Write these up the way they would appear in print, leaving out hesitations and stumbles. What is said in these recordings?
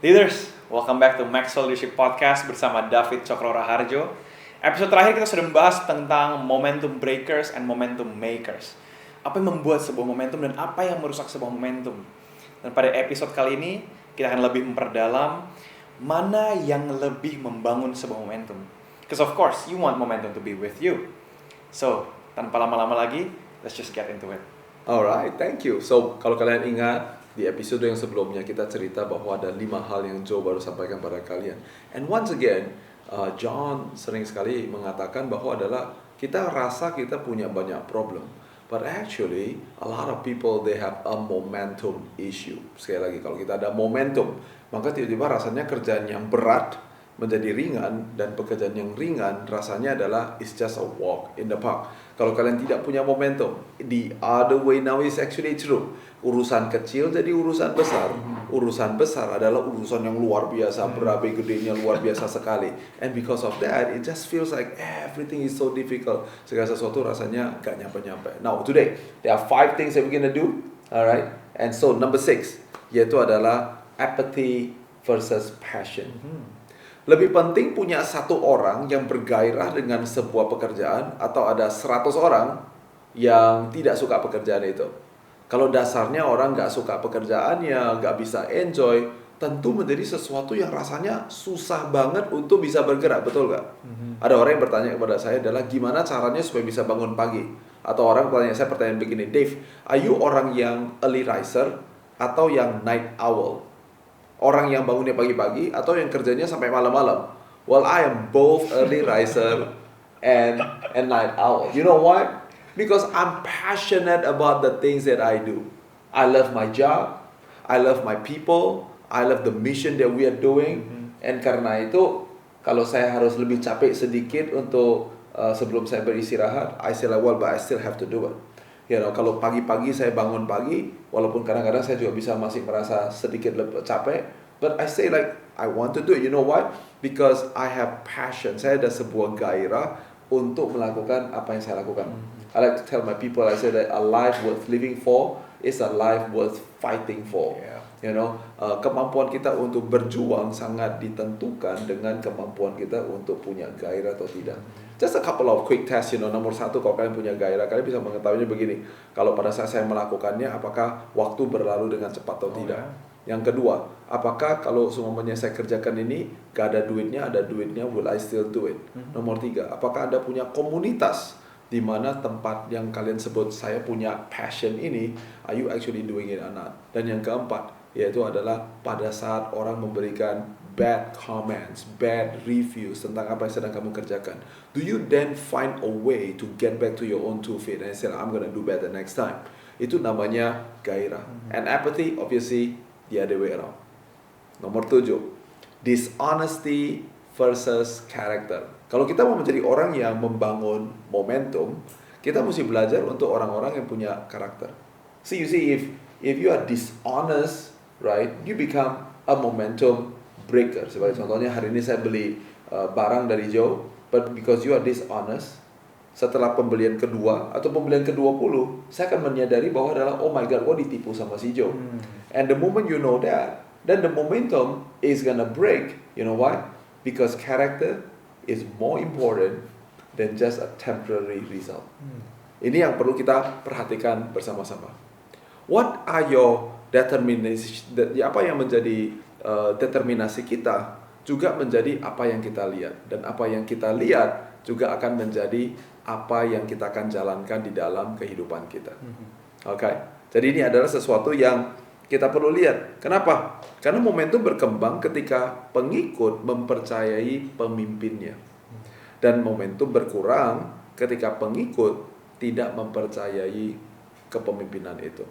Leaders, welcome back to Maxwell Leadership Podcast bersama David Cokro Raharjo. Episode terakhir kita sudah membahas tentang momentum breakers and momentum makers. Apa yang membuat sebuah momentum dan apa yang merusak sebuah momentum. Dan pada episode kali ini, kita akan lebih memperdalam mana yang lebih membangun sebuah momentum. Because of course, you want momentum to be with you. So, tanpa lama-lama lagi, let's just get into it. Alright, thank you. So, kalau kalian ingat, di episode yang sebelumnya kita cerita bahwa ada 5 hal yang Joe baru sampaikan pada kalian. And once again, John sering sekali mengatakan bahwa adalah kita rasa kita punya banyak problem. But actually, a lot of people, they have a momentum issue. Sekali lagi, kalau kita ada momentum, maka tiba-tiba rasanya kerjaan yang berat menjadi ringan, dan pekerjaan yang ringan rasanya adalah it's just a walk in the park. Kalau kalian tidak punya momentum, the other way now is actually true. Urusan kecil jadi urusan besar. Urusan besar adalah urusan yang luar biasa, berabe gedenya luar biasa sekali. And because of that, it just feels like everything is so difficult. Segala sesuatu rasanya gak nyampe-nyampe. Now today, there are 5 things that we're gonna do. Alright, and so number 6, yaitu adalah apathy versus passion. Lebih penting punya 1 orang yang bergairah dengan sebuah pekerjaan atau ada 100 orang yang tidak suka pekerjaan itu. Kalau dasarnya orang gak suka pekerjaannya, gak bisa enjoy, tentu menjadi sesuatu yang rasanya susah banget untuk bisa bergerak, betul gak? Ada orang yang bertanya kepada saya adalah gimana caranya supaya bisa bangun pagi? Atau orang bertanya saya pertanyaan begini, Dave, are you orang yang early riser atau yang night owl? Orang yang bangunnya pagi-pagi atau yang kerjanya sampai malam-malam? Well, I am both early riser and night owl. You know why? Because I'm passionate about the things that I do. I love my job, I love my people, I love the mission that we are doing. And karena itu, kalau saya harus lebih capek sedikit untuk sebelum saya beristirahat, I say like, well, but I still have to do it. You know, kalau pagi-pagi saya bangun pagi, walaupun kadang-kadang saya juga bisa masih merasa sedikit lebih capek, but I say like, I want to do it. You know why? Because I have passion. Saya ada sebuah gairah untuk melakukan apa yang saya lakukan. I like to tell my people, I say that a life worth living for is a life worth fighting for. Yeah. You know, kemampuan kita untuk berjuang sangat ditentukan dengan kemampuan kita untuk punya gairah atau tidak. Just a couple of quick tests, you know. Nomor 1, kalau kalian punya gairah, kalian bisa mengetahuinya begini. Kalau pada saat saya melakukannya, apakah waktu berlalu dengan cepat atau tidak? Yang kedua, apakah kalau semuanya saya kerjakan ini, gak ada duitnya, will I still do it? Nomor 3, apakah Anda punya komunitas di mana tempat yang kalian sebut saya punya passion ini, are you actually doing it or not? Dan yang keempat, yaitu adalah pada saat orang memberikan bad comments, bad reviews tentang apa yang sedang kamu kerjakan, do you then find a way to get back to your own 2 feet and say, I'm gonna do better next time? Itu namanya gairah. And apathy, obviously, the other way around. Nomor 7, dishonesty versus character. Kalau kita mau menjadi orang yang membangun momentum, kita mesti belajar untuk orang-orang yang punya karakter. So you see, if you are dishonest, right, you become a momentum breaker. Sebagai contohnya, hari ini saya beli barang dari Joe, but because you are dishonest, setelah pembelian kedua atau pembelian ke-20, saya akan menyadari bahwa adalah, oh my god, gua ditipu sama si Joe. And the moment you know that, then the momentum is gonna break. You know why? Because character is more important than just a temporary result. Ini yang perlu kita perhatikan bersama-sama. What are your determination? Apa yang menjadi determinasi kita juga menjadi apa yang kita lihat, dan apa yang kita lihat juga akan menjadi apa yang kita akan jalankan di dalam kehidupan kita. Okay? Jadi ini adalah sesuatu yang kita perlu lihat. Kenapa? Karena momentum berkembang ketika pengikut mempercayai pemimpinnya. Dan momentum berkurang ketika pengikut tidak mempercayai kepemimpinan itu.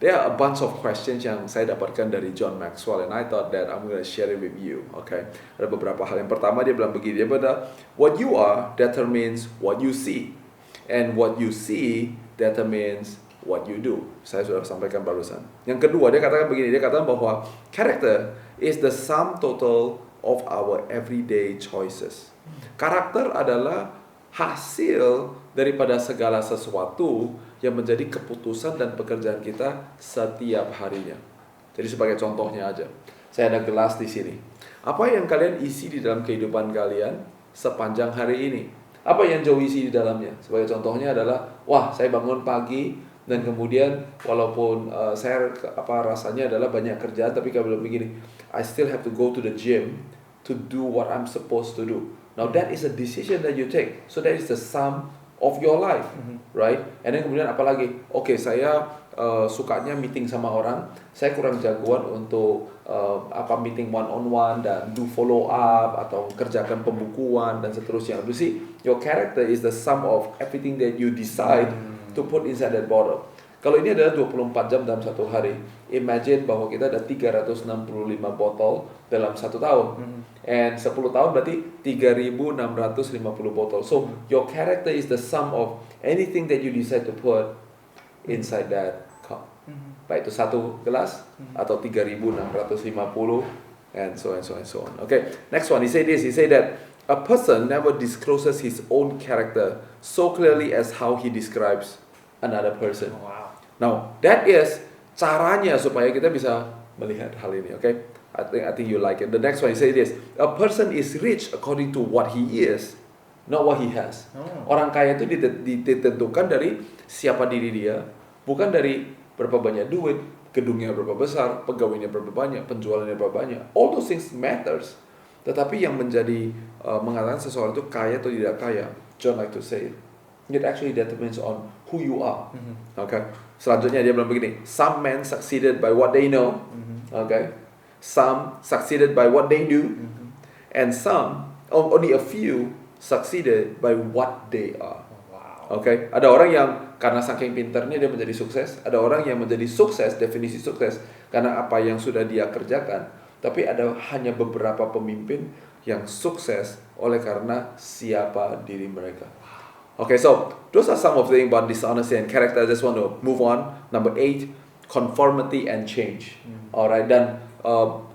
There are a bunch of questions yang saya dapatkan dari John Maxwell, and I thought that I'm going to share it with you. Okay? Ada beberapa hal. Yang pertama dia bilang begini, dia bilang, what you are determines what you see, and what you see determines what you do. Saya sudah sampaikan barusan. Yang kedua, dia katakan begini, dia katakan bahwa character is the sum total of our everyday choices. Karakter adalah hasil daripada segala sesuatu yang menjadi keputusan dan pekerjaan kita setiap harinya. Jadi sebagai contohnya aja, Saya ada gelas di sini. Apa yang kalian isi di dalam kehidupan kalian sepanjang hari ini? Apa yang Joe isi di dalamnya? Sebagai contohnya adalah, wah, saya bangun pagi dan kemudian walaupun saya rasanya adalah banyak kerjaan, tapi kalau bilang begini, I still have to go to the gym to do what I'm supposed to do. Now that is a decision that you take. So that is the sum of your life, right? And then kemudian apalagi? Oke, saya sukanya meeting sama orang. Saya kurang jagoan untuk meeting one on one dan do follow up atau kerjakan pembukuan dan seterusnya. You see, your character is the sum of everything that you decide to put inside that bottle. Kalau ini adalah 24 jam dalam satu hari, imagine bahwa kita ada 365 botol dalam satu tahun. And 10 tahun berarti 3.650 botol. So, your character is the sum of anything that you decide to put inside that cup. Baik itu satu gelas atau 3.650 and so on and so on and so on. Okay, next one, he said this, he said that a person never discloses his own character so clearly as how he describes another person. Wow. Now, that is caranya supaya kita bisa melihat hal ini, okay? I think you like it. The next one, he say this, a person is rich according to what he is, not what he has. Orang kaya itu ditentukan dari siapa diri dia, bukan dari berapa banyak duit, gedungnya berapa besar, pegawainya berapa banyak, penjualannya berapa banyak. All those things matters. Tetapi yang menjadi mengatakan seseorang itu kaya atau tidak kaya, John like to say it actually determines on who you are. Okay. Selanjutnya dia bilang begini, some men succeeded by what they know. Okay. Some succeeded by what they do. And some, only a few, succeeded by what they are. Okay. Ada orang yang karena saking pintarnya dia menjadi sukses. Ada orang yang menjadi sukses, definisi sukses, karena apa yang sudah dia kerjakan. Tapi ada hanya beberapa pemimpin yang sukses oleh karena siapa diri mereka. Okay, so those are some of the things about dishonesty and character. I just want to move on. Number 8, conformity and change. Alright, dan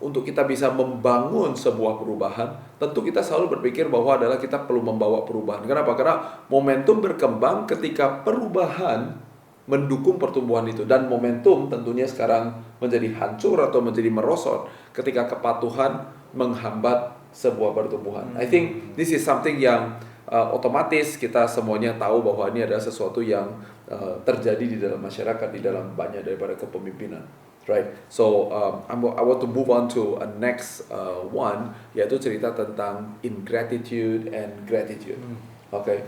untuk kita bisa membangun sebuah perubahan, tentu kita selalu berpikir bahwa adalah kita perlu membawa perubahan. Kenapa? Karena momentum berkembang ketika perubahan mendukung pertumbuhan itu. Dan momentum tentunya sekarang menjadi hancur atau menjadi merosot ketika kepatuhan menghambat sebuah pertumbuhan. I think this is something yang otomatis kita semuanya tahu bahwa ini adalah sesuatu yang terjadi di dalam masyarakat, di dalam banyak daripada kepemimpinan, right? So I want to move on to a next one, yaitu cerita tentang ingratitude and gratitude. Okay,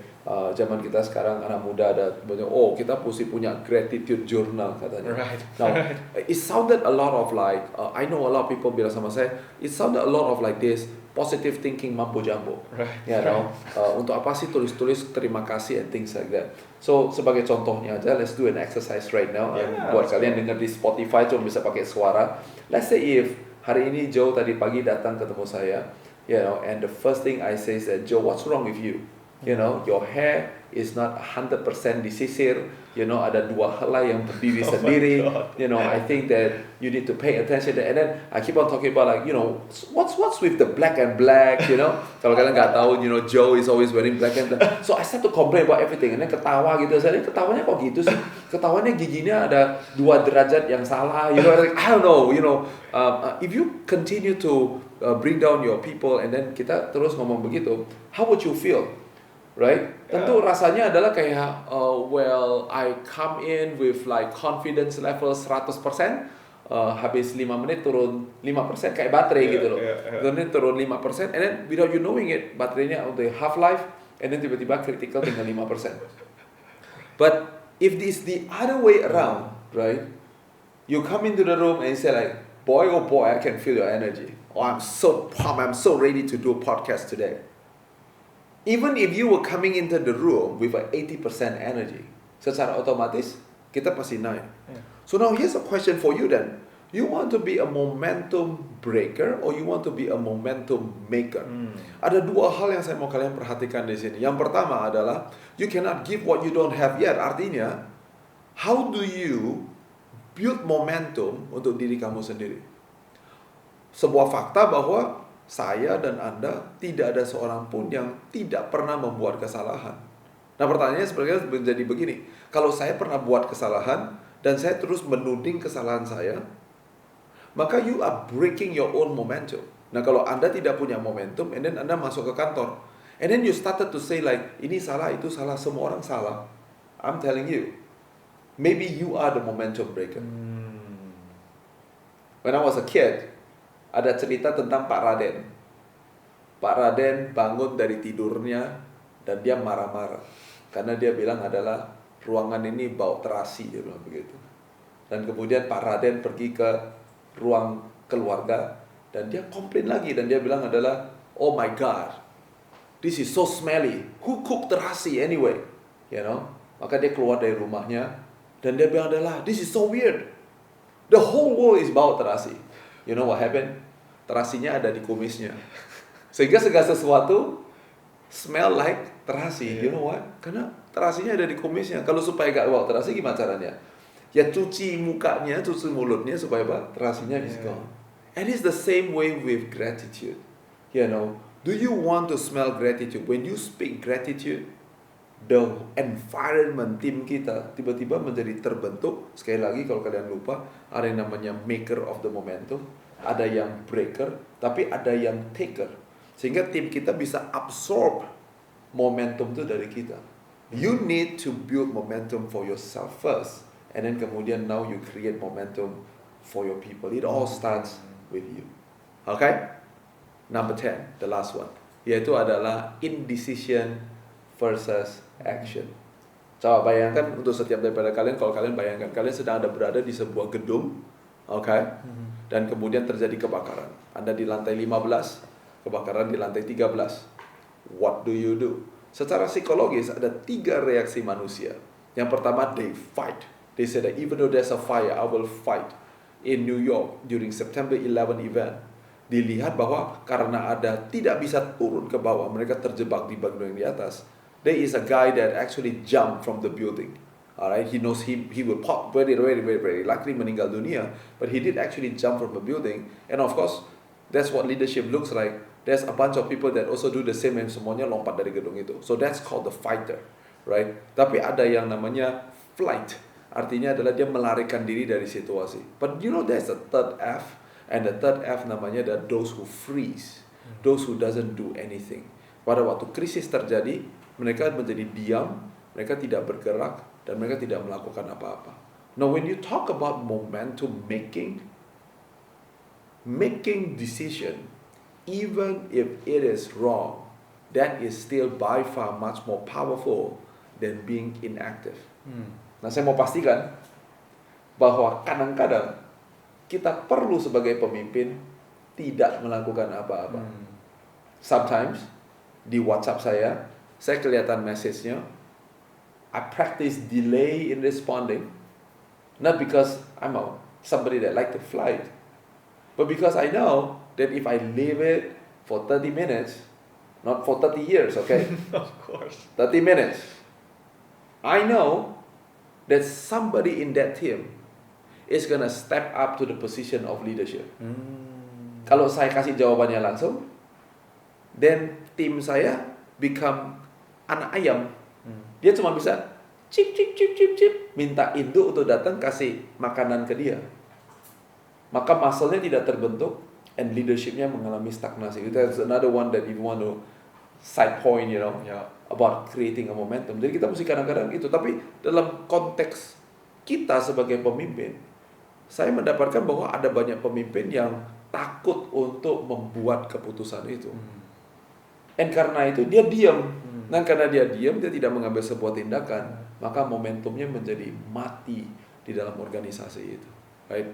zaman kita sekarang anak muda ada banyak, kita mesti punya gratitude journal katanya. Right. Now it sounded a lot of like I know a lot of people bilang sama saya, it sounded a lot of like this positive thinking mambo jumbo. Right. You know, untuk apa sih tulis-tulis terima kasih and things like that. So sebagai contohnya aja, let's do an exercise right now. Buat kalian dengar di Spotify cuma bisa pakai suara. Let's say if hari ini Joe tadi pagi datang ketemu saya, you know, and the first thing I say is that, Joe, what's wrong with you? You know, your hair is not 100% disisir. You know, ada 2 helai yang berdiri sendiri. You know, I think that you need to pay attention to that. And then I keep on talking about like, you know, what's with the black and black, you know. Kalau kalian nggak tahu, you know, Joe is always wearing black and black. So I start to complain about everything. And then ketawa gitu. Saya ketawanya kok gitu sih? Ketawanya giginya ada 2 derajat yang salah. You know, like, I don't know, you know. If you continue to bring down your people and then kita terus ngomong begitu, how would you feel? Right? Tentu rasanya adalah kayak well, I come in with like confidence level 100%, habis 5 menit turun 5% kayak baterai gitu loh. Kemudian turun 5% and then without you knowing it, baterainya udah half life and then tiba-tiba critical tinggal 5%. But if this the other way around, right? You come into the room and you say like, boy oh boy, I can feel your energy. Oh, I'm so pumped, I'm so ready to do a podcast today. Even if you were coming into the room with an 80% energy, secara otomatis kita pasti naik. So now here's a question for you then. You want to be a momentum breaker or you want to be a momentum maker? Ada 2 hal yang saya mau kalian perhatikan di sini. Yang pertama adalah you cannot give what you don't have yet. Artinya, how do you build momentum untuk diri kamu sendiri? Sebuah fakta bahwa saya dan Anda tidak ada seorang pun yang tidak pernah membuat kesalahan. Nah pertanyaannya sebenarnya menjadi begini. Kalau saya pernah buat kesalahan dan saya terus menuding kesalahan saya, maka you are breaking your own momentum. Nah, kalau Anda tidak punya momentum, and then Anda masuk ke kantor, and then you started to say like, ini salah, itu salah, semua orang salah. I'm telling you, maybe you are the momentum breaker. When I was a kid, ada cerita tentang Pak Raden. Pak Raden bangun dari tidurnya dan dia marah-marah. Karena dia bilang adalah ruangan ini bau terasi, dia bilang begitu. Dan kemudian Pak Raden pergi ke ruang keluarga dan dia komplain lagi. Dan dia bilang adalah, oh my God, this is so smelly. Who cooked terasi anyway? You know? Maka dia keluar dari rumahnya dan dia bilang adalah, this is so weird. The whole world is bau terasi. You know what happened? Terasinya ada di kumisnya. Sehingga segala sesuatu smell like terasi. You know what? Karena terasinya ada di kumisnya. Kalau supaya gak bau terasi gimana caranya? Ya cuci mukanya, cuci mulutnya supaya apa? Terasinya is gone. And it's the same way with gratitude. You know, do you want to smell gratitude? When you speak gratitude, the environment tim kita tiba-tiba menjadi terbentuk. Sekali lagi kalau kalian lupa, ada yang namanya maker of the momentum, ada yang breaker, tapi ada yang taker. Sehingga tim kita bisa absorb momentum itu dari kita. You need to build momentum for yourself first, and then kemudian now you create momentum for your people. It all starts with you. Okay? Number 10, the last one, yaitu adalah indecision versus action. Coba bayangkan untuk setiap daripada kalian, kalau kalian bayangkan kalian sedang berada di sebuah gedung, okay? Dan kemudian terjadi kebakaran. Anda di lantai 15, kebakaran di lantai 13. What do you do? Secara psikologis ada 3 reaksi manusia. Yang pertama, they fight. They say that even though there's a fire, I will fight. In New York during September 11 event, dilihat bahwa karena ada tidak bisa turun ke bawah, mereka terjebak di bagian di atas. There is a guy that actually jumped from the building. Alright, he knows he will pop very likely meninggal dunia, but he did actually jump from the building. And of course, that's what leadership looks like. There's a bunch of people that also do the same, and semuanya lompat dari gedung itu. So that's called the fighter, right? Tapi ada yang namanya flight. Artinya adalah dia melarikan diri dari situasi. But you know there's a third F, and the third F namanya adalah those who freeze, those who doesn't do anything. Pada waktu krisis terjadi, mereka menjadi diam, mereka tidak bergerak, dan mereka tidak melakukan apa-apa. Now when you talk about momentum making decision, even if it is wrong, that is still by far much more powerful than being inactive. Nah, saya mau pastikan bahwa kadang-kadang kita perlu sebagai pemimpin tidak melakukan apa-apa. Sometimes di WhatsApp saya kelihatan message-nya, I practice delay in responding, not because I'm somebody that like to fly, but because I know that if I leave it for 30 minutes, not for 30 years, okay? Of course. 30 minutes. I know that somebody in that team is gonna step up to the position of leadership. Kalau saya kasih jawabannya langsung, then tim saya become anak ayam. Dia cuma bisa cip, minta induk untuk datang kasih makanan ke dia. Maka muscle-nya tidak terbentuk, and leadership-nya mengalami stagnasi. That's another one that if you want to side point, you know, about creating a momentum. Jadi kita mesti kadang-kadang itu. Tapi dalam konteks kita sebagai pemimpin, saya mendapatkan bahwa ada banyak pemimpin yang takut untuk membuat keputusan itu. And karena itu dia diam. Dan karena dia diam, dia tidak mengambil sebuah tindakan, maka momentumnya menjadi mati di dalam organisasi itu. Right?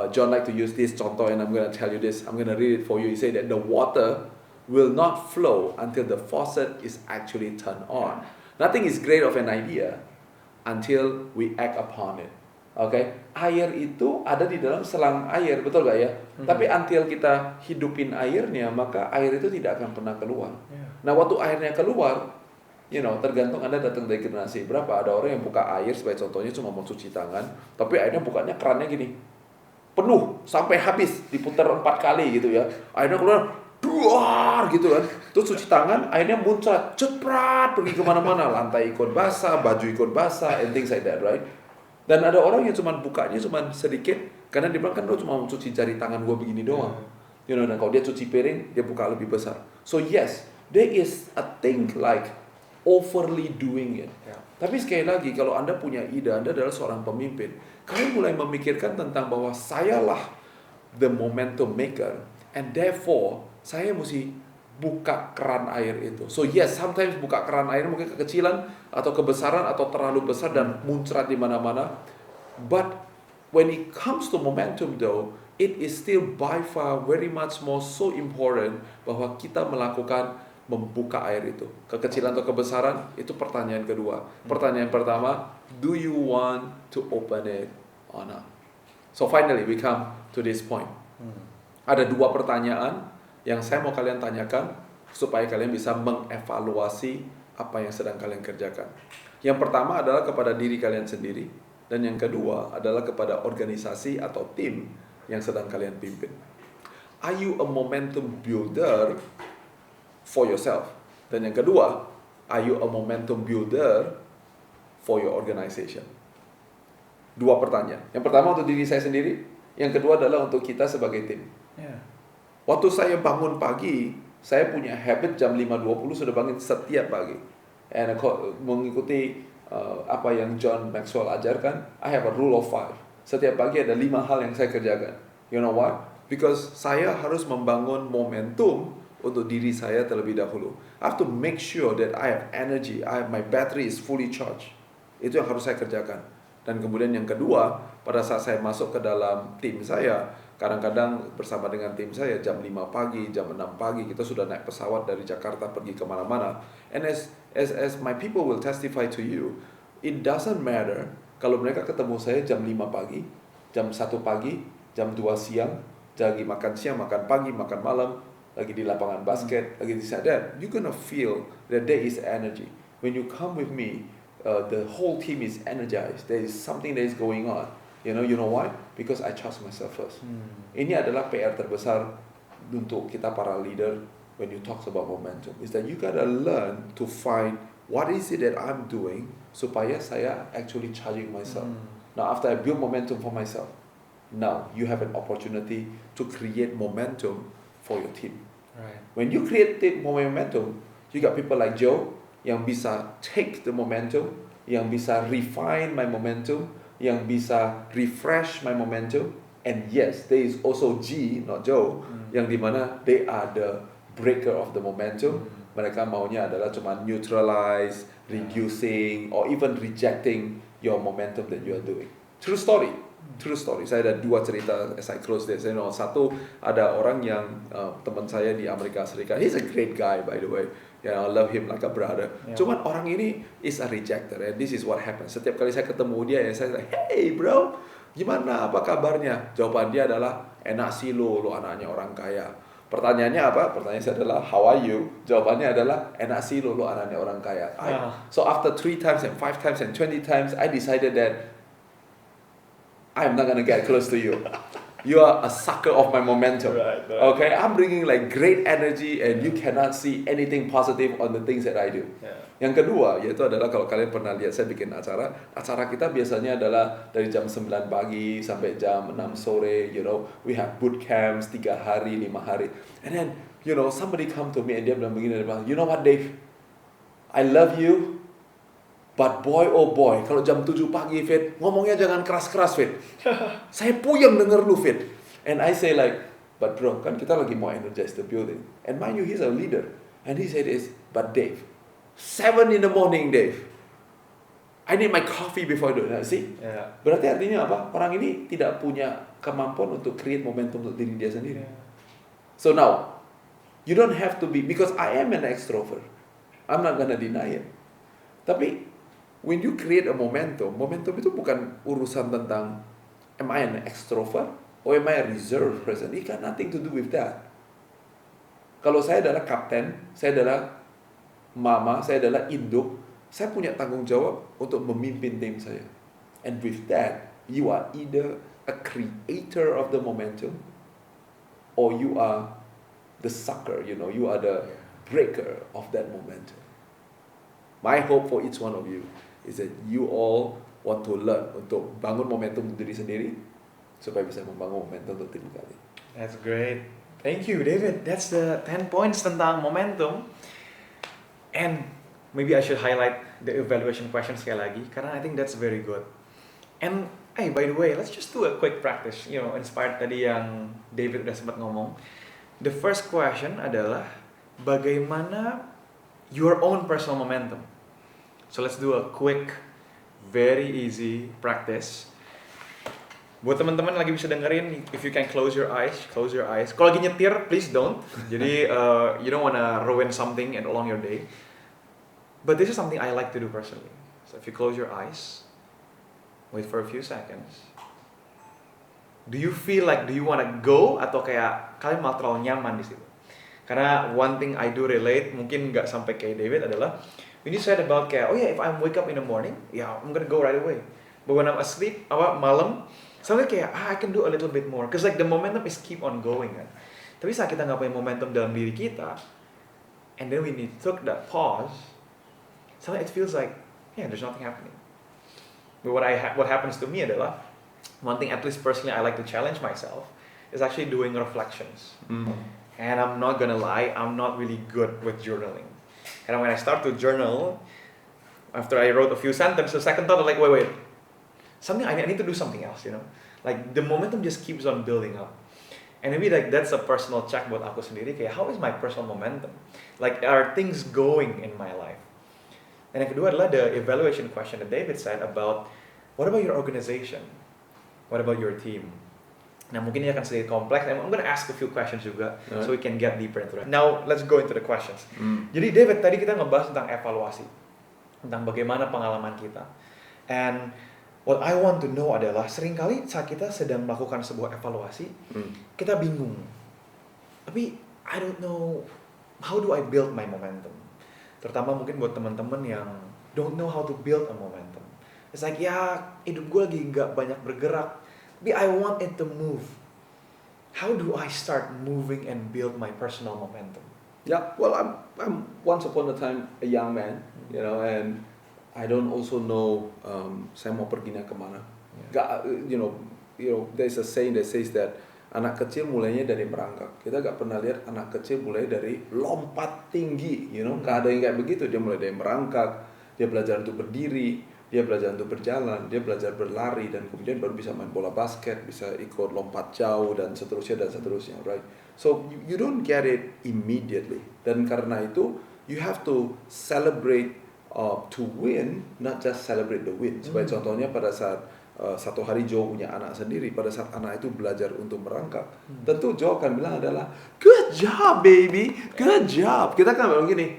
John like to use this contoh, and I'm going to tell you this. I'm going to read it for you. He said that the water will not flow until the faucet is actually turned on. Nothing is great of an idea until we act upon it. Okay? Air itu ada di dalam selang air, betul gak ya? Tapi until kita hidupin airnya, maka air itu tidak akan pernah keluar. Nah, waktu airnya keluar, you know, tergantung Anda datang dari generasi berapa. Ada orang yang buka air, sebagai contohnya cuma mau cuci tangan, tapi airnya bukanya kerannya gini, penuh sampai habis, diputar 4 kali gitu ya. Airnya keluar, duar gitu kan. Terus cuci tangan, airnya muncrat, ceprat, pergi kemana-mana, lantai ikut basah, baju ikut basah, and things like that, right? Dan ada orang yang cuma bukanya cuma sedikit, Karena dia bilang kan lo cuma mau cuci jari tangan gue begini doang. You know, dan kalau dia cuci piring, dia buka lebih besar. So yes, there is a thing like overly doing it. Yeah. Tapi sekali lagi, kalau Anda punya ide, Anda adalah seorang pemimpin, kalian mulai memikirkan tentang bahwa sayalah the momentum maker, and therefore, saya mesti buka keran air itu. So yes, sometimes buka keran air mungkin kekecilan atau kebesaran atau terlalu besar dan muncrat di mana-mana. But when it comes to momentum though, it is still by far very much more so important bahwa kita melakukan membuka air itu. Kekecilan atau kebesaran itu pertanyaan kedua. Pertanyaan pertama, do you want to open it or not? So finally we come to this point. Ada dua pertanyaan yang saya mau kalian tanyakan supaya kalian bisa mengevaluasi apa yang sedang kalian kerjakan. Yang pertama adalah kepada diri kalian sendiri, dan yang kedua adalah kepada organisasi atau tim yang sedang kalian pimpin. Are you a momentum builder for yourself? Dan yang kedua, are you a momentum builder for your organization? Dua pertanyaan. Yang pertama untuk diri saya sendiri, yang kedua adalah untuk kita sebagai tim. Yeah. Waktu saya bangun pagi, saya punya habit jam 5.20 sudah bangun setiap pagi. And mengikuti apa yang John Maxwell ajarkan, I have a rule of 5. Setiap pagi ada 5 hal yang saya kerjakan. You know why? Because saya harus membangun momentum untuk diri saya terlebih dahulu. I have to make sure that I have energy, my battery is fully charged. Itu yang harus saya kerjakan. Dan kemudian yang kedua, pada saat saya masuk ke dalam tim saya, kadang-kadang bersama dengan tim saya jam 5 pagi, jam 6 pagi kita sudah naik pesawat dari Jakarta pergi kemana-mana. And as my people will testify to you, it doesn't matter kalau mereka ketemu saya jam 5 pagi, jam 1 pagi, jam 2 siang, lagi makan siang, makan pagi, makan malam, lagi di lapangan basket, lagi di sana, you're gonna feel that there is energy. When you come with me, the whole team is energized. There is something that is going on. You know why? Because I trust myself first. Ini adalah PR terbesar untuk kita para leader when you talk about momentum. Is that you gotta learn to find what is it that I'm doing supaya saya actually charging myself. Now after I build momentum for myself, now you have an opportunity to create momentum for your team. Right. When you create momentum, you got people like Joe yang bisa take the momentum, yang bisa refine my momentum, yang bisa refresh my momentum, and yes, there is also G, not Joe, yang dimana they are the breaker of the momentum. Mereka maunya adalah cuma neutralize, reducing, or even rejecting your momentum that you are doing. True story. True story. Saya ada 2 cerita as I close this. Satu, ada orang yang teman saya di Amerika Serikat. He's a great guy by the way. Yeah, I love him like a brother. Yeah. Cuman orang ini is a rejecter, and this is what happens. Setiap kali saya ketemu dia, saya bilang, hey bro, gimana? Apa kabarnya? Jawaban dia adalah, enak sih lo anaknya orang kaya. Pertanyaannya apa? Pertanyaan saya adalah, how are you? Jawabannya adalah, enak sih lo anaknya orang kaya. So after 3 times and 5 times and 20 times, I decided that I'm not gonna get close to you. You are a sucker of my momentum. Right. Okay, I'm bringing like great energy, and you cannot see anything positive on the things that I do. Yeah. Yang kedua, yaitu adalah kalau kalian pernah lihat saya bikin acara kita biasanya adalah dari jam 9 pagi sampai jam 6 sore. You know, we have boot camps 3 hari, 5 hari, and then you know somebody come to me and dia bilang begini, dia bilang, you know what Dave, I love you. But boy, oh boy, kalau jam 7 pagi, Fit, ngomongnya jangan keras-keras, Fit. Saya puyeng denger lu, Fit. And I say like, but bro, kan kita lagi mau energize the building. And mind you, he's a leader. And he said this, but Dave, 7 in the morning, Dave. I need my coffee before I do it. See? Yeah. Berarti artinya apa? Orang ini tidak punya kemampuan untuk create momentum untuk diri dia sendiri. Yeah. So now, you don't have to be, because I am an extrovert. I'm not gonna deny it. Tapi, when you create a momentum itu bukan urusan tentang am I an extrovert or am I a reserved person. It got nothing to do with that. Kalau saya adalah kapten, saya adalah mama, saya adalah induk, saya punya tanggung jawab untuk memimpin tim saya. And with that, you are either a creator of the momentum or you are the sucker, you are the breaker of that momentum. My hope for each one of you is that you all want to learn untuk bangun momentum diri sendiri, supaya bisa membangun momentum untuk tim kalian. That's great. Thank you, David. That's the 10 points tentang momentum. And maybe I should highlight the evaluation question sekali lagi, karena I think that's very good. And hey, by the way, let's just do a quick practice. Inspired tadi yang David udah sempat ngomong. The first question adalah bagaimana your own personal momentum. So let's do a quick, very easy practice. Buat teman-teman lagi bisa dengerin, if you can close your eyes. Kalau lagi nyetir, please don't. Jadi you don't wanna ruin something along your day. But this is something I like to do personally. So if you close your eyes, wait for a few seconds. Do you feel like, do you wanna go, atau kayak kalian malah terlalu nyaman di situ? Karena one thing I do relate, mungkin nggak sampai kayak David, adalah when you said about kayak, oh yeah, if I wake up in the morning, yeah, I'm gonna go right away. But when I'm asleep, malam, soalnya kayak, I can do a little bit more. Cause like the momentum is keep on going kan. Tapi saat kita nggak punya momentum dalam diri kita, and then we took that pause, soalnya it feels like, yeah, there's nothing happening. But what happens to me adalah, one thing at least personally I like to challenge myself, is actually doing reflections. And I'm not gonna lie, I'm not really good with journaling. And when I start to journal, after I wrote a few sentences, the second thought, like, wait, I need to do something else, Like the momentum just keeps on building up. And maybe like that's a personal check buat aku sendiri, kayak how is my personal momentum? Like are things going in my life? And yang kedua adalah the evaluation question that David said about, what about your organization? What about your team? Nah mungkin ini akan sedikit kompleks. I'm gonna ask a few questions juga, so we can get deeper into that. Now let's go into the questions. Jadi David, tadi kita ngebahas tentang evaluasi, tentang bagaimana pengalaman kita. And what I want to know adalah, seringkali saat kita sedang melakukan sebuah evaluasi, kita bingung. Tapi I don't know, how do I build my momentum? Terutama mungkin buat teman-teman yang don't know how to build a momentum. It's like, ya hidup gue lagi gak banyak bergerak, tapi I want it to move. How do I start moving and build my personal momentum? Yeah, well, I'm once upon a time a young man, and I don't also know saya mau perginya kemana. Gak, there's a saying that says that anak kecil mulainya dari merangkak. Kita gak pernah lihat anak kecil mulai dari lompat tinggi, Gak ada yang kayak begitu. Dia mulai dari merangkak, dia belajar untuk berdiri, dia belajar untuk berjalan, dia belajar berlari, dan kemudian baru bisa main bola basket, bisa ikut lompat jauh, dan seterusnya, right? So you don't get it immediately. Dan karena itu, you have to celebrate to win, not just celebrate the win. Sebagai contohnya pada saat satu hari Joe punya anak sendiri, pada saat anak itu belajar untuk merangkak, tentu Joe akan bilang adalah, good job baby, good job. Kita kan bilang gini,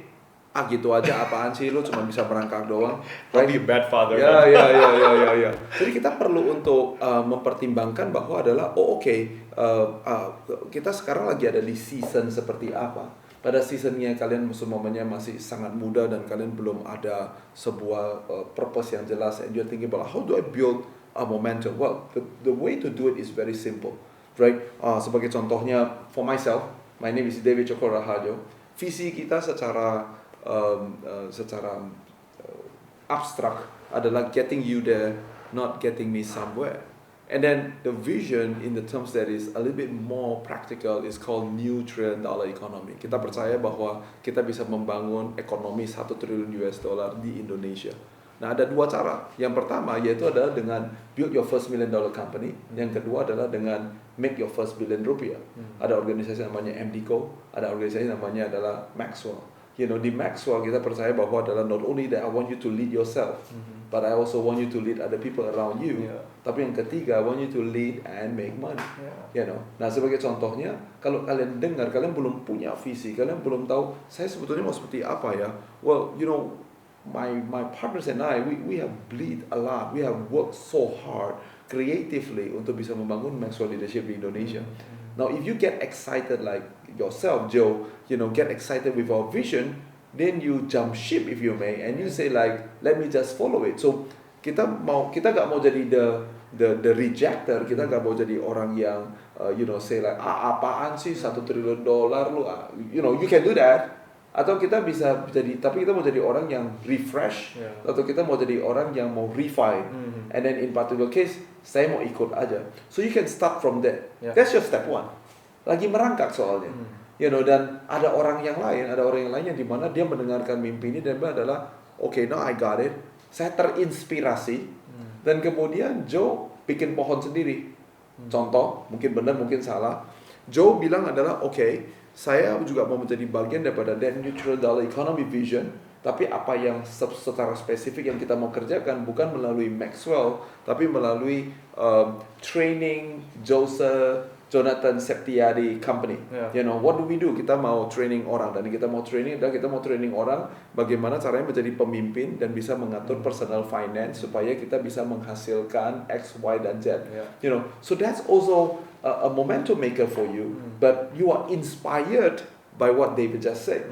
gitu aja apaan sih, lu cuma bisa merangkak doang. I'll be a bad father. Ya. Jadi kita perlu untuk mempertimbangkan bahwa adalah, kita sekarang lagi ada di season seperti apa. Pada seasonnya kalian semuanya masih sangat muda dan kalian belum ada sebuah purpose yang jelas, and you're thinking about how do I build a momentum. Well, the way to do it is very simple, right? Sebagai contohnya, for myself, my name is David Cokro Raharjo. Visi kita secara abstrak adalah getting you there, not getting me somewhere. And then the vision in the terms that is a little bit more practical is called New Trillion Dollar Economy. Kita percaya bahwa kita bisa membangun ekonomi $1 triliun di Indonesia. Nah, ada dua cara. Yang pertama yaitu adalah dengan build your first $1 million company. Yang kedua adalah dengan make your first $1 billion. Ada organisasi namanya MDCO, ada organisasi namanya adalah Maxwell. Di Maxwell kita percaya bahwa adalah not only that I want you to lead yourself, but I also want you to lead other people around you. Tapi yang ketiga, I want you to lead and make money. Nah, sebagai contohnya, kalau kalian dengar, kalian belum punya visi, kalian belum tahu saya sebetulnya mau seperti apa ya. Well, my partners and I, we have bleed a lot. We have worked so hard creatively untuk bisa membangun Maxwell Leadership di Indonesia. Now, if you get excited like yourself, Joe, get excited with our vision, then you jump ship, if you may, and you say like, let me just follow it. So kita gak mau jadi the rejecter, kita gak mau jadi orang yang say like, apaan sih $1 triliun lu, you can do that. Atau kita bisa jadi, tapi kita mau jadi orang yang refresh, atau kita mau jadi orang yang mau refine. And then in particular case, saya mau ikut aja. So you can start from there. That's your step one. Lagi merangkak soalnya. Dan ada orang yang lain yang dimana dia mendengarkan mimpi ini dan dia adalah, okay, now I got it. Saya terinspirasi dan kemudian Joe bikin pohon sendiri. Contoh, mungkin benar, mungkin salah. Joe bilang adalah, okay, saya juga mau menjadi bagian daripada net neutral dollar economy vision, tapi apa yang secara spesifik yang kita mau kerjakan bukan melalui Maxwell, tapi melalui training Jonathan Septiadi Company. What do we do? Kita mau training orang, dan kita mau training orang bagaimana caranya menjadi pemimpin dan bisa mengatur personal finance supaya kita bisa menghasilkan X, Y, dan Z. So that's also a momentum maker for you, but you are inspired by what David just said.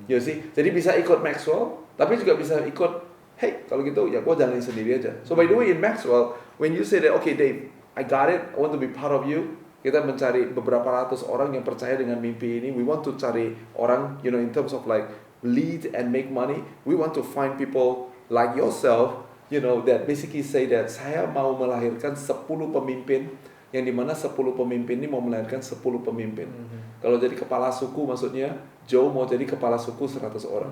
You see? Jadi bisa ikut Maxwell, tapi juga bisa ikut, hey, kalau gitu ya gua jalanin sendiri aja. So by the way, in Maxwell, when you say that, okay Dave, I got it, I want to be part of you, kita mencari beberapa ratus orang yang percaya dengan mimpi ini. We want to cari orang, in terms of like lead and make money. We want to find people like yourself, that basically say that saya mau melahirkan 10 pemimpin, yang dimana 10 pemimpin ini mau melahirkan 10 pemimpin. Kalau jadi kepala suku, maksudnya Joe mau jadi kepala suku 100 orang.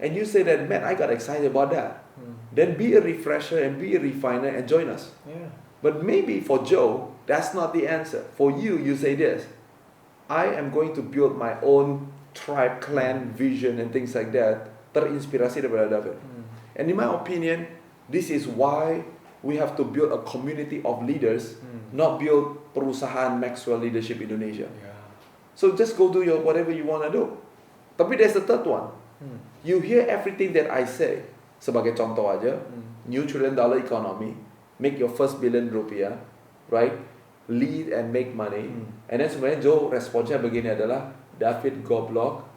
And you say that, man, I got excited about that. Then be a refresher and be a refiner and join us. But maybe for Joe, that's not the answer. For you, you say this, I am going to build my own tribe, clan, vision, and things like that. Terinspirasi daripada David. And in my opinion, this is why we have to build a community of leaders, not build perusahaan Maxwell Leadership Indonesia. So just go do whatever you want to do. Tapi there's the third one. You hear everything that I say. Sebagai contoh aja, new trillion dollar economy, make your first billion rupiah, right? Lead and make money. And then sebenarnya Joe responsnya begini adalah, David goblok,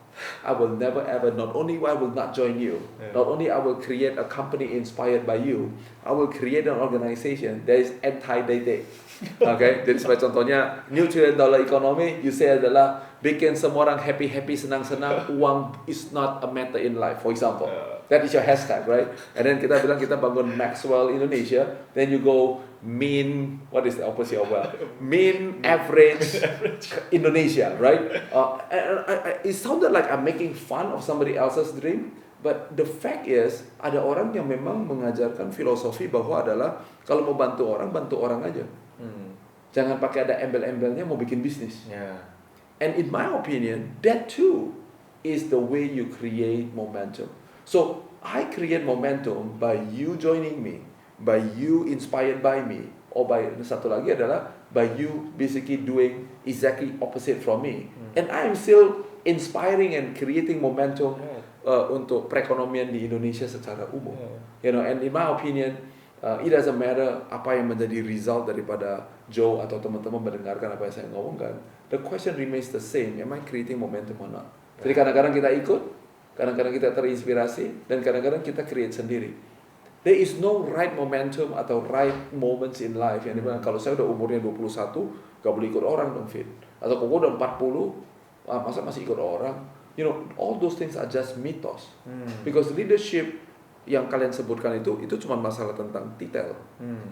I will never ever, not only I will not join you, not only I will create a company inspired by you, I will create an organization that is anti-dating. Okay, jadi sebagai contohnya, new trillion dollar economy, you say adalah bikin semua orang happy, senang-senang, uang is not a matter in life, for example. That is your hashtag, right? And then kita bilang kita bangun Maxwell Indonesia, then you go mean, what is the opposite of well? Mean average Indonesia, right? It sounded like I'm making fun of somebody else's dream, but the fact is, ada orang yang memang mengajarkan filosofi bahwa adalah, kalau mau bantu orang aja. Jangan pakai ada embel-embelnya mau bikin bisnis. And in my opinion, that too is the way you create momentum. So I create momentum by you joining me, by you inspired by me, or by satu lagi adalah by you basically doing exactly opposite from me. And I am still inspiring and creating momentum untuk perekonomian di Indonesia secara umum. And in my opinion, it doesn't matter apa yang menjadi result daripada Joe atau teman-teman mendengarkan apa yang saya ngomongkan. The question remains the same. Am I creating momentum or not? Jadi kadang-kadang kita ikut, kadang-kadang kita terinspirasi, dan kadang-kadang kita create sendiri. There is no right momentum atau right moments in life. Yang dimana kalau saya udah umurnya 21, gak boleh ikut orang dong, Fit. Atau kalau udah 40, masa masih ikut orang? All those things are just mythos. Because leadership yang kalian sebutkan itu cuma masalah tentang titel.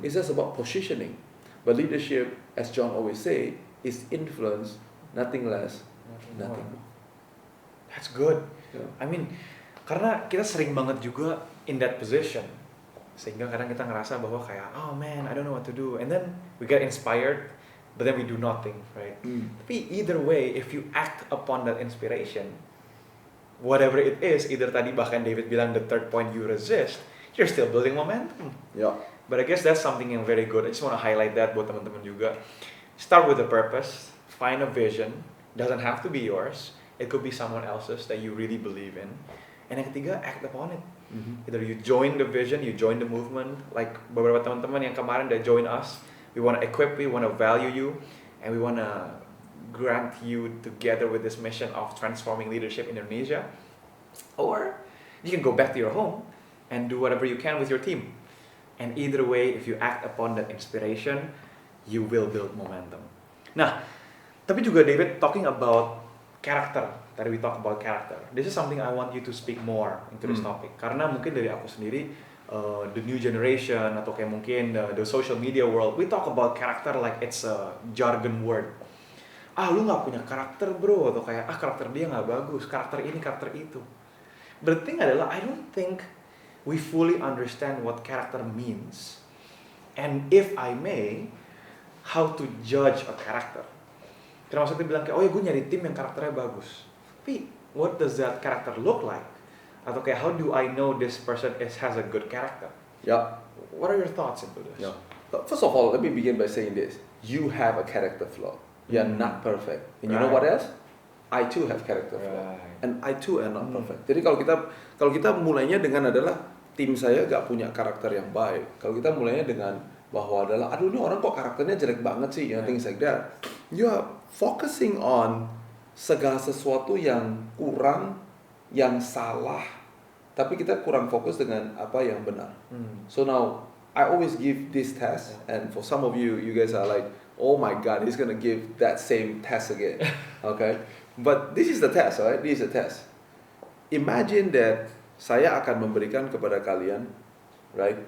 It's just about positioning. But leadership, as John always say, is influence, nothing less, nothing more. That's good. I mean, karena kita sering banget juga in that position, sehingga kadang kita ngerasa bahwa kayak, oh man, I don't know what to do, and then we get inspired, but then we do nothing, right? Tapi either way, if you act upon that inspiration, whatever it is, either tadi bahkan David bilang the third point, you resist, you're still building momentum. But I guess that's something yang very good. I just want to highlight that buat teman-teman juga. Start with a purpose, find a vision, doesn't have to be yours. It could be someone else's that you really believe in. And yang ketiga, act upon it. Either you join the vision, you join the movement. Like beberapa teman-teman yang kemarin that join us, we want to equip you, we want to value you, and we want to grant you together with this mission of transforming leadership in Indonesia. Or you can go back to your home and do whatever you can with your team. And either way, if you act upon that inspiration, you will build momentum. Nah, tapi juga David talking about karakter tadi we talk about character. This is something I want you to speak more into this topic. Karena mungkin dari aku sendiri, the new generation atau kayak mungkin the social media world, we talk about character like it's a jargon word. Lu nggak punya karakter bro, atau kayak karakter dia nggak bagus, karakter ini, karakter itu. But the thing adalah, I don't think we fully understand what character means. And if I may, how to judge a character. Karena maksudnya bilang kayak, gue nyari tim yang karakternya bagus. Tapi, what does that character look like? Atau kayak, how do I know this person has a good character? Yeah. What are your thoughts into this? Yeah. First of all, let me begin by saying this. You have a character flaw. You're not perfect. And you know what else? I too have character flaw. And I too am not perfect. Jadi kalau kita mulainya dengan adalah tim saya gak punya karakter yang baik. Kalau kita mulainya dengan bahwa adalah ini orang kok karakternya jelek banget sih, things like that. You are focusing on segala sesuatu yang kurang, yang salah, tapi kita kurang fokus dengan apa yang benar. So now I always give this test, and for some of you guys are like, oh my God, he's gonna give that same test again. Okay, but this is the test, right? This is the test. Imagine that saya akan memberikan kepada kalian, right,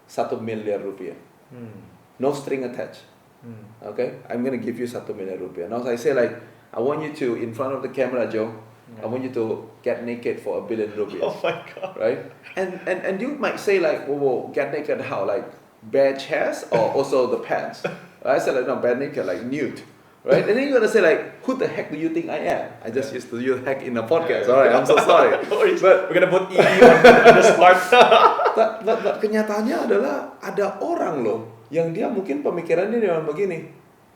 1 miliar rupiah. No string attached. Okay, I'm gonna give you 1 miliar rupiah. Now I say like, I want you to, in front of the camera, Joe, I want you to get naked for 1 billion rupiah. Oh my God. Right? And you might say like, whoa, get naked how? Like bare chest or also the pants? I said like, no, bare naked, like nude. Right? And then you're gonna say like, who the heck do you think I am? I just used to use heck in a podcast. Alright, I'm so sorry. But we're gonna put E on this part. But kenyataannya adalah ada orang loh yang dia mungkin pemikirannya dengan begini,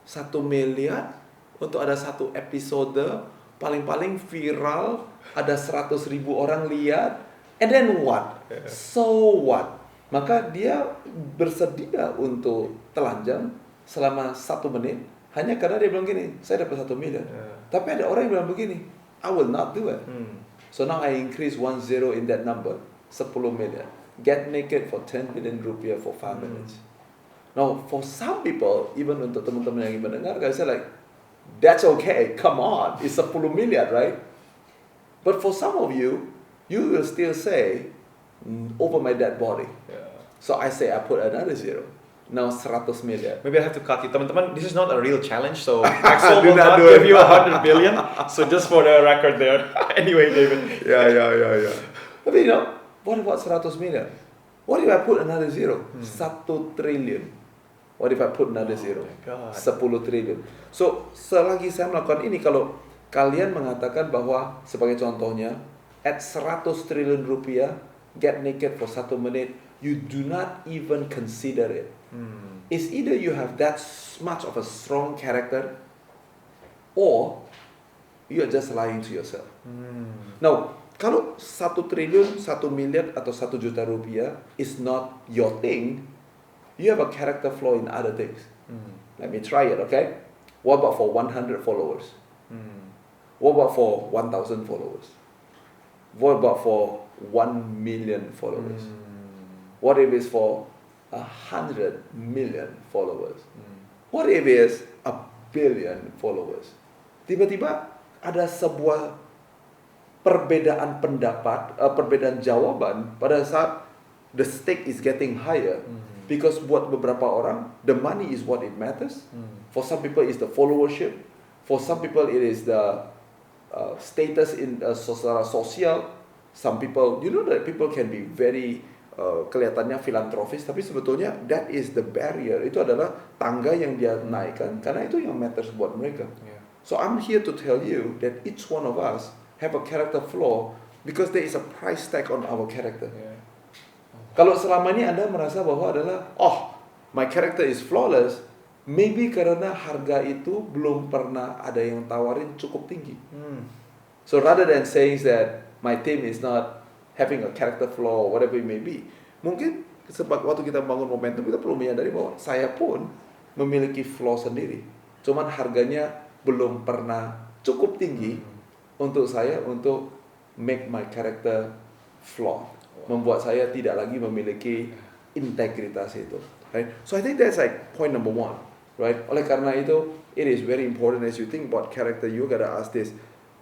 1 miliar untuk ada satu episode paling-paling viral, ada 100.000 orang lihat, and then what? So what? Maka dia bersedia untuk telanjang selama 1 menit hanya karena dia bilang gini, saya dapat 1 miliar. Tapi ada orang yang bilang begini, I will not do it. So now I increase 1 zero in that number, 10 miliar. Get naked for 10 million rupiah for 5 minutes. Now for some people, even untuk teman-teman yang mendengar, guys say like, that's okay, come on, it's 10 miliar, right? But for some of you will still say, over my dead body. So I say I put another zero. Now 100 miliar. Maybe I have to cut you. Teman-teman, this is not a real challenge, so Axel will not give you 100 billion. So just for the record there. Anyway, David. Yeah. Tapi what about 100 miliar? What if I put another zero? 1 triliun. What if I put another zero? 10 triliun. So, selagi saya melakukan ini, kalau kalian mengatakan bahwa, sebagai contohnya, at 100 triliun rupiah, get naked for 1 menit, you do not even consider it. It's either you have that much of a strong character, or you are just lying to yourself. Now, kalau 1 triliun, 1 miliar, atau 1 juta rupiah is not your thing, you have a character flaw in other things. Let me try it, okay? What about for 100 followers? What about for 1,000 followers? What about for 1 million followers? What if it's for 100 million followers? What if it's 1 billion followers? Tiba-tiba ada sebuah perbedaan pendapat, perbedaan jawaban pada saat the stake is getting higher. Because buat beberapa orang, the money is what it matters. For some people, it's the followership. For some people, it is the status in secara sosial. Some people, you know that people can be very kelihatannya filantropis, tapi sebetulnya that is the barrier. Itu adalah tangga yang dia naikkan, karena itu yang matters buat mereka. So I'm here to tell you that each one of us have a character flaw because there is a price tag on our character. Kalau selama ini Anda merasa bahwa adalah, my character is flawless, maybe karena harga itu belum pernah ada yang tawarin cukup tinggi. So rather than saying that my team is not having a character flaw or whatever it may be, mungkin waktu kita bangun momentum, kita perlu menyadari bahwa saya pun memiliki flaw sendiri. Cuman harganya belum pernah cukup tinggi untuk saya untuk make my character flaw. Membuat saya tidak lagi memiliki integritas itu. Right? So I think that's like point number 1. Right? Oleh karena itu, it is very important as you think about character, you gotta ask this.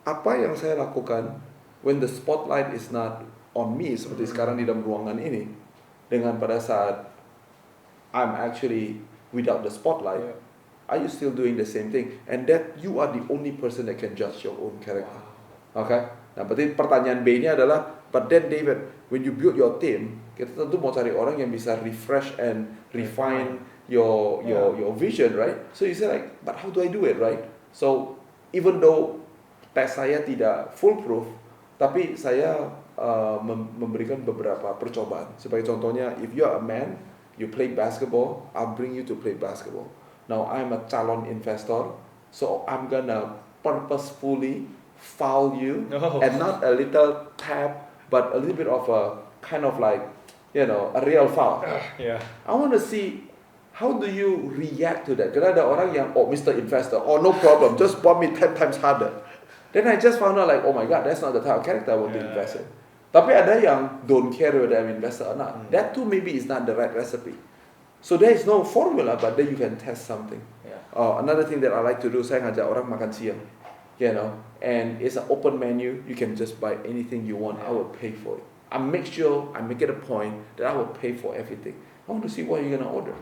apa yang saya lakukan when the spotlight is not on me seperti sekarang di dalam ruangan ini, dengan pada saat I'm actually without the spotlight, are you still doing the same thing? And that you are the only person that can judge your own character. Okay? Nah, berarti pertanyaan B ini adalah, but then David, when you build your team, kita tentu mau cari orang yang bisa refresh and refine your vision, right? So you say like, but how do I do it, right? So even though tes saya tidak foolproof, tapi saya memberikan beberapa percobaan. Sebagai contohnya, if you are a man, you play basketball, I'll bring you to play basketball. Now I'm a calon investor, so I'm gonna purposefully foul you, and not a little tap, but a little bit of a kind of like, a real foul. I want to see how do you react to that. Karena ada orang yang, Mr. Investor, no problem, just bomb me 10 times harder. Then I just found out like, oh my God, that's not the type of character I want to invest in. Tapi ada yang don't care whether I'm investor or not. That too maybe is not the right recipe. So there is no formula, but then you can test something. Another thing that I like to do, saya ngajak orang makan siang, and it's an open menu. You can just buy anything you want. I will pay for it. I make sure I make it a point that I will pay for everything. I want to see what you're gonna order.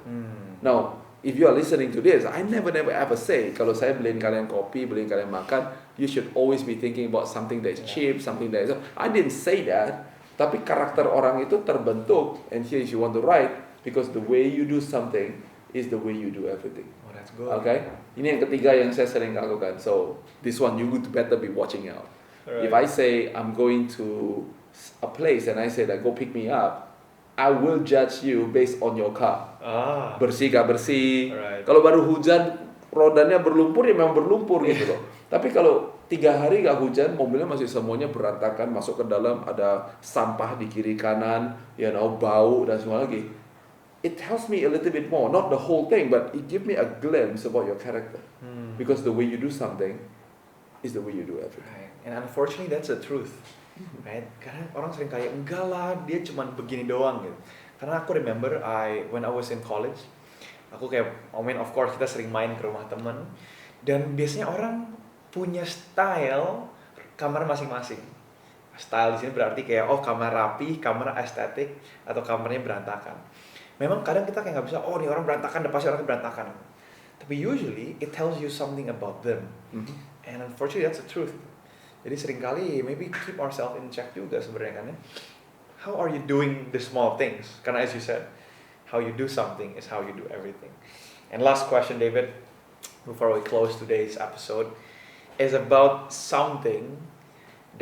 Now, if you are listening to this, I never ever say kalau saya beliin kalian kopi, beliin kalian makan, you should always be thinking about something that's cheap, something that is. I didn't say that. Tapi karakter orang itu terbentuk, and here if you want to write, because the way you do something is the way you do everything. Oh, that's good. Okay? Ini yang ketiga yang saya sering lakukan. So this one you would better be watching out. Right. If I say I'm going to a place and I say that go pick me up, I will judge you based on your car. Bersih gak bersih. Right. Kalau baru hujan, rodanya berlumpur, ya memang berlumpur gitu loh. Tapi kalau 3 hari gak hujan, mobilnya masih semuanya berantakan, masuk ke dalam, ada sampah di kiri kanan, bau dan semua lagi. It tells me a little bit more, not the whole thing, but it gives me a glimpse about your character. Because the way you do something is the way you do everything. Right. And unfortunately that's the truth. Right? Karena orang sering kayak, enggak lah, dia cuma begini doang gitu. Karena aku remember when I was in college, aku kayak, of course kita sering main ke rumah temen, dan biasanya orang punya style kamar masing-masing. Style di sini berarti kayak, kamar rapi, kamar estetik, atau kamarnya berantakan. Memang kadang kita kayak nggak bisa, ini orang berantakan, dan pasti orangnya berantakan. Tapi usually it tells you something about them. And unfortunately that's the truth. Jadi seringkali maybe keep ourselves in check juga sebenarnya kan ya. How are you doing the small things? Karena as you said, how you do something is how you do everything. And last question, David, before we close today's episode, is about something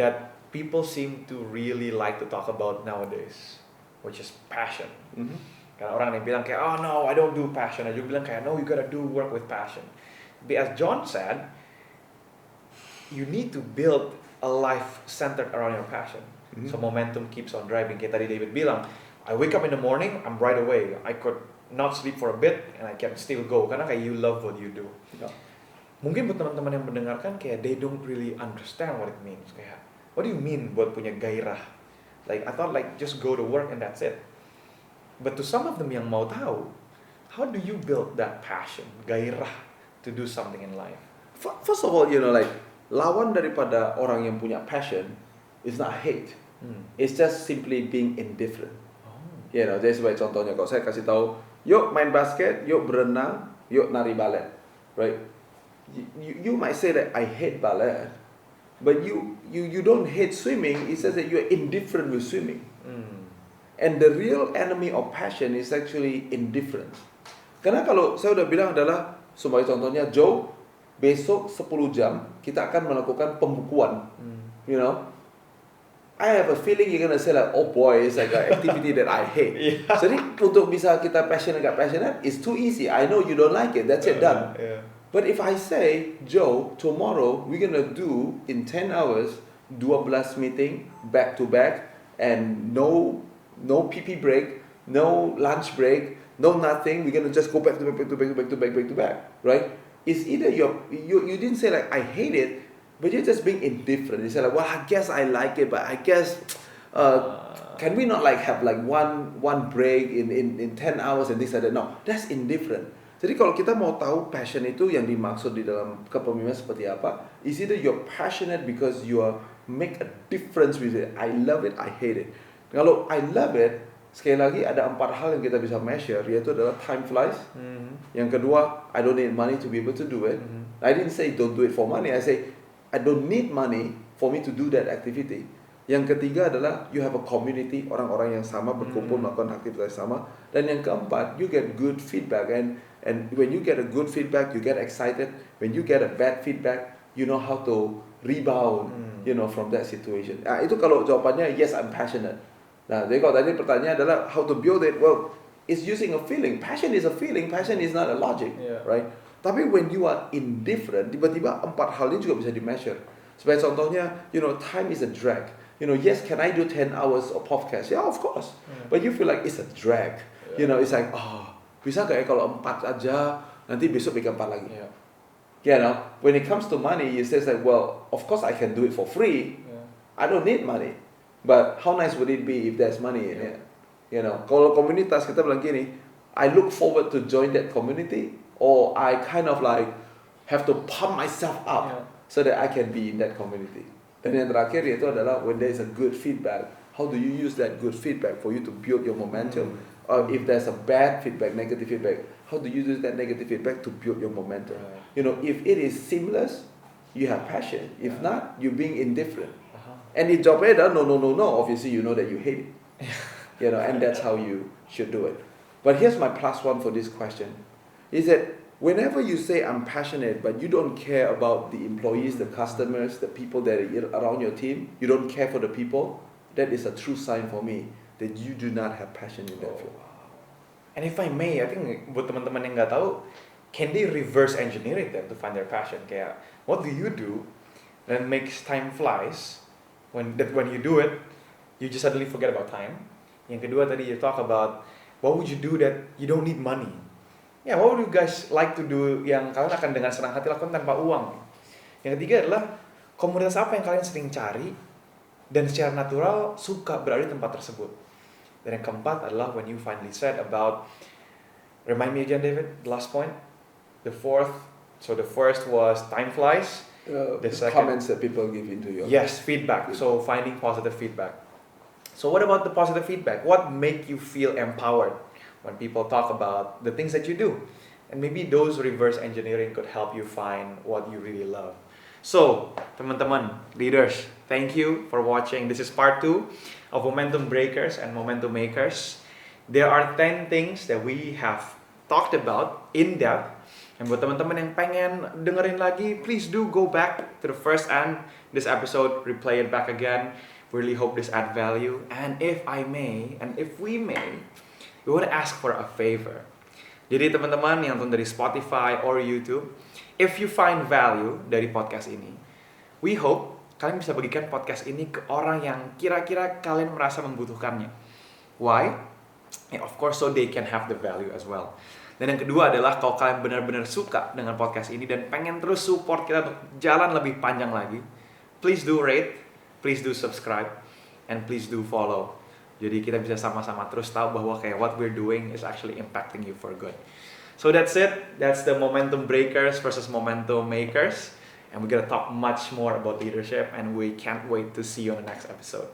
that people seem to really like to talk about nowadays, which is passion. Karena orang yang bilang kayak, no, I don't do passion. Ada juga bilang kayak, no, you gotta do work with passion. But as John said, you need to build a life centered around your passion. So momentum keeps on driving. Kayak tadi David bilang, I wake up in the morning, I'm right away. I could not sleep for a bit and I can still go. Karena kayak you love what you do. Mungkin buat teman-teman yang mendengarkan kayak they don't really understand what it means. Kayak, what do you mean buat punya gairah? Like I thought like just go to work and that's it. But to some of them yang mau tahu, how do you build that passion, gairah to do something in life? First of all, lawan daripada orang yang punya passion is not hate. It's just simply being indifferent. Jadi sebagai contohnya, kalau saya kasih tahu, yuk main basket, yuk berenang, yuk nari balet, right? You might say that I hate ballet, but you don't hate swimming. It says that you are indifferent with swimming. And the real enemy of passion is actually indifference. Karena kalau saya udah bilang adalah, sebagai contohnya, Joe, besok 10 jam kita akan melakukan pembukuan. I have a feeling you're gonna say like, oh boy, it's like an activity that I hate. Jadi untuk bisa kita passionate gak passionate, it's too easy. I know you don't like it. That's it, done. But if I say, Joe, tomorrow we're gonna do in 10 hours 12 meeting back to back, and no PP break, no lunch break, no nothing. We're gonna just go back to back, right? It's either you didn't say like I hate it, but you're just being indifferent. You say like, well, I guess I like it, but I guess can we not like have like one break in 10 hours and things like that? No, that's indifferent. Jadi kalau kita mau tahu passion itu yang dimaksud di dalam kepemimpinan seperti apa, is either you're passionate because you are make a difference with it. I love it, I hate it. Kalau I love it, sekali lagi ada 4 hal yang kita bisa measure, yaitu adalah time flies. Yang kedua, I don't need money to be able to do it. I didn't say don't do it for money. I say I don't need money for me to do that activity. Yang ketiga adalah you have a community, orang-orang yang sama berkumpul melakukan aktivitas sama. Dan yang keempat, you get good feedback, and when you get a good feedback, you get excited. When you get a bad feedback, you know how to rebound, from that situation. Itu kalau jawabannya yes, I'm passionate. Nah, jadi kalau tadi pertanyaan adalah how to build it, well, it's using a feeling. Passion is a feeling, passion is not a logic, right? Tapi when you are indifferent, tiba-tiba 4 hal ini juga bisa di-measure. Sebagai contohnya, time is a drag. Yes, can I do 10 hours of podcast? Yeah, of course. But you feel like it's a drag. It's like, bisa gak ya kalau 4 aja, nanti besok bikin 4 lagi. When it comes to money, you say like, well, of course I can do it for free. I don't need money. But how nice would it be if there's money in it? Kalau komunitas kita bilang gini, I look forward to join that community, or I kind of like have to pump myself up so that I can be in that community. Dan yang terakhir yaitu adalah when there is a good feedback, how do you use that good feedback for you to build your momentum? Or if there's a bad feedback, negative feedback, how do you use that negative feedback to build your momentum? If it is seamless, you have passion. If not, you're being indifferent. And if jawabnya adalah no, obviously you know that you hate it. And that's how you should do it. But here's my +1 for this question, is that whenever you say I'm passionate, but you don't care about the employees, the customers, the people that are around your team, you don't care for the people, that is a true sign for me that you do not have passion in that field. And if I may, I think buat teman-teman yang nggak tahu, can they reverse engineer it then to find their passion? Kayak, what do you do that makes time flies when you do it, you just suddenly forget about time? Yang kedua tadi you talk about, what would you do that you don't need money? Yeah, what would you guys like to do yang kalian akan dengan senang hati lakukan tanpa uang? Yang ketiga adalah, komunitas apa yang kalian sering cari dan secara natural suka berada di tempat tersebut? Dan yang keempat adalah when you finally said about, remind me again David, the last point, the first was time flies, the second, comments that people give into your feedback. So finding positive feedback. So what about the positive feedback? What make you feel empowered when people talk about the things that you do? And maybe those reverse engineering could help you find what you really love. So, teman-teman, leaders, thank you for watching. This is part 2 of Momentum Breakers and Momentum Makers. There are 10 things that we have talked about in depth. And buat teman-teman yang pengen dengerin lagi, please do go back to the first and this episode, replay it back again. Really hope this add value. And if I may, and if we may, we want to ask for a favor. Jadi teman-teman yang nonton dari Spotify or YouTube, if you find value dari podcast ini, we hope kalian bisa bagikan podcast ini ke orang yang kira-kira kalian merasa membutuhkannya. Why? Of course, so they can have the value as well. Dan yang kedua adalah kalau kalian benar-benar suka dengan podcast ini dan pengen terus support kita untuk jalan lebih panjang lagi, please do rate, please do subscribe, and please do follow. Jadi kita bisa sama-sama terus tahu bahwa kayak what we're doing is actually impacting you for good. So that's it. That's the Momentum Breakers versus Momentum Makers. And we're gonna talk much more about leadership, and we can't wait to see you on the next episode.